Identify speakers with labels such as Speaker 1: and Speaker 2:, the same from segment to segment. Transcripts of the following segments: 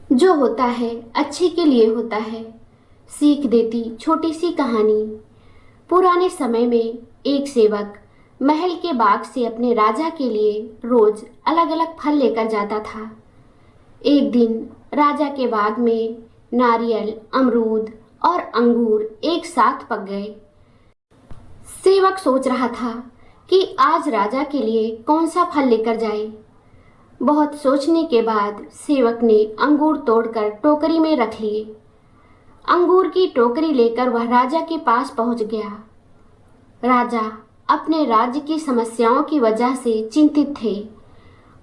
Speaker 1: जो होता है अच्छे के लिए होता है। सीख देती छोटी सी कहानी। पुराने समय में एक सेवक महल के बाग से अपने राजा के लिए रोज अलग अलग फल लेकर जाता था। एक दिन राजा के बाग में नारियल, अमरूद और अंगूर एक साथ पक गए। सेवक सोच रहा था कि आज राजा के लिए कौन सा फल लेकर जाए। बहुत सोचने के बाद सेवक ने अंगूर तोड़कर टोकरी में रख लिए। अंगूर की टोकरी लेकर वह राजा के पास पहुंच गया। राजा अपने राज्य की समस्याओं की वजह से चिंतित थे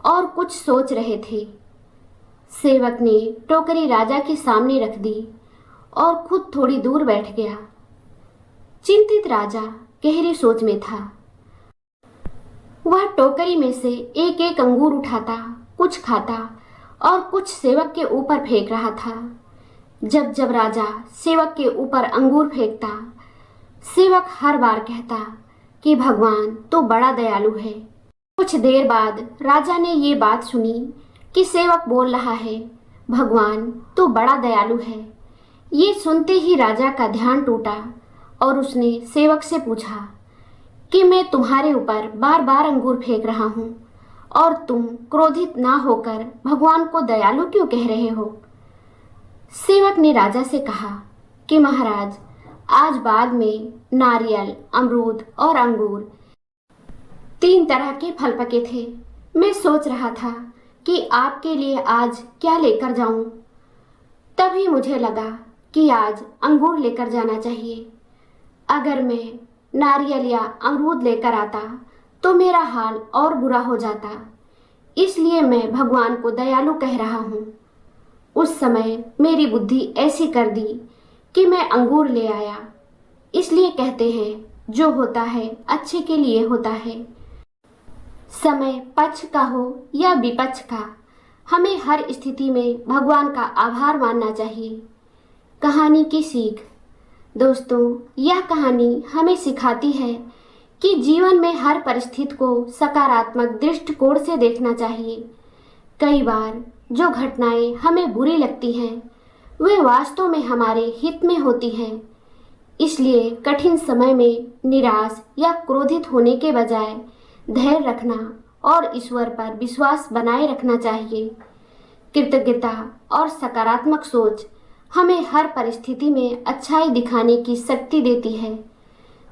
Speaker 1: और कुछ सोच रहे थे। सेवक ने टोकरी राजा के सामने रख दी और खुद थोड़ी दूर बैठ गया। चिंतित राजा गहरी सोच में था। वह टोकरी में से एक एक अंगूर उठाता, कुछ खाता और कुछ सेवक के ऊपर फेंक रहा था। जब जब राजा सेवक के ऊपर अंगूर फेंकता, सेवक हर बार कहता कि भगवान तो बड़ा दयालु है। कुछ देर बाद राजा ने ये बात सुनी कि सेवक बोल रहा है, भगवान तो बड़ा दयालु है। ये सुनते ही राजा का ध्यान टूटा और उसने सेवक से पूछा कि मैं तुम्हारे ऊपर बार बार अंगूर फेंक रहा हूँ और तुम क्रोधित ना होकर भगवान को दयालु क्यों कह रहे हो। सेवक ने राजा से कहा कि महाराज, आज बाग में नारियल, अमरूद और अंगूर 3 तरह के फल पके थे। मैं सोच रहा था कि आपके लिए आज क्या लेकर जाऊं। तभी मुझे लगा कि आज अंगूर लेकर जाना चाहिए। अगर मैं नारियल या अमरूद लेकर आता तो मेरा हाल और बुरा हो जाता। इसलिए मैं भगवान को दयालु कह रहा हूँ। उस समय मेरी बुद्धि ऐसी कर दी कि मैं अंगूर ले आया। इसलिए कहते हैं, जो होता है अच्छे के लिए होता है। समय पक्ष का हो या विपक्ष का, हमें हर स्थिति में भगवान का आभार मानना चाहिए। कहानी की सीख। दोस्तों, यह कहानी हमें सिखाती है कि जीवन में हर परिस्थिति को सकारात्मक दृष्टिकोण से देखना चाहिए। कई बार जो घटनाएं हमें बुरी लगती हैं, वे वास्तव में हमारे हित में होती हैं। इसलिए कठिन समय में निराश या क्रोधित होने के बजाय धैर्य रखना और ईश्वर पर विश्वास बनाए रखना चाहिए। कृतज्ञता और सकारात्मक सोच हमें हर परिस्थिति में अच्छाई दिखाने की शक्ति देती है।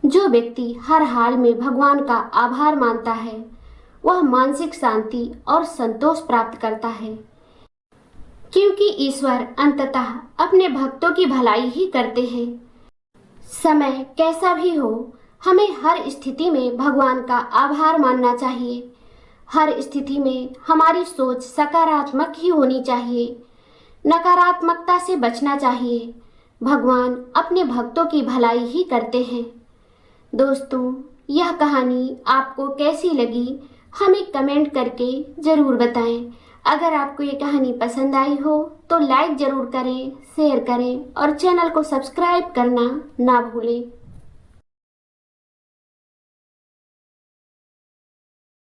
Speaker 1: जो व्यक्ति हर हाल में भगवान का आभार मानता है, वह मानसिक शांति और संतोष प्राप्त करता है, क्योंकि ईश्वर अंततः अपने भक्तों की भलाई ही करते हैं। समय कैसा भी हो, हमें हर स्थिति में भगवान का आभार मानना चाहिए। हर स्थिति में हमारी सोच सकारात्मक ही होनी चाहिए। नकारात्मकता से बचना चाहिए। भगवान अपने भक्तों की भलाई ही करते हैं। दोस्तों, यह कहानी आपको कैसी लगी, हमें कमेंट करके ज़रूर बताएं। अगर आपको ये कहानी पसंद आई हो तो लाइक ज़रूर करें, शेयर करें और चैनल को सब्सक्राइब करना ना भूलें।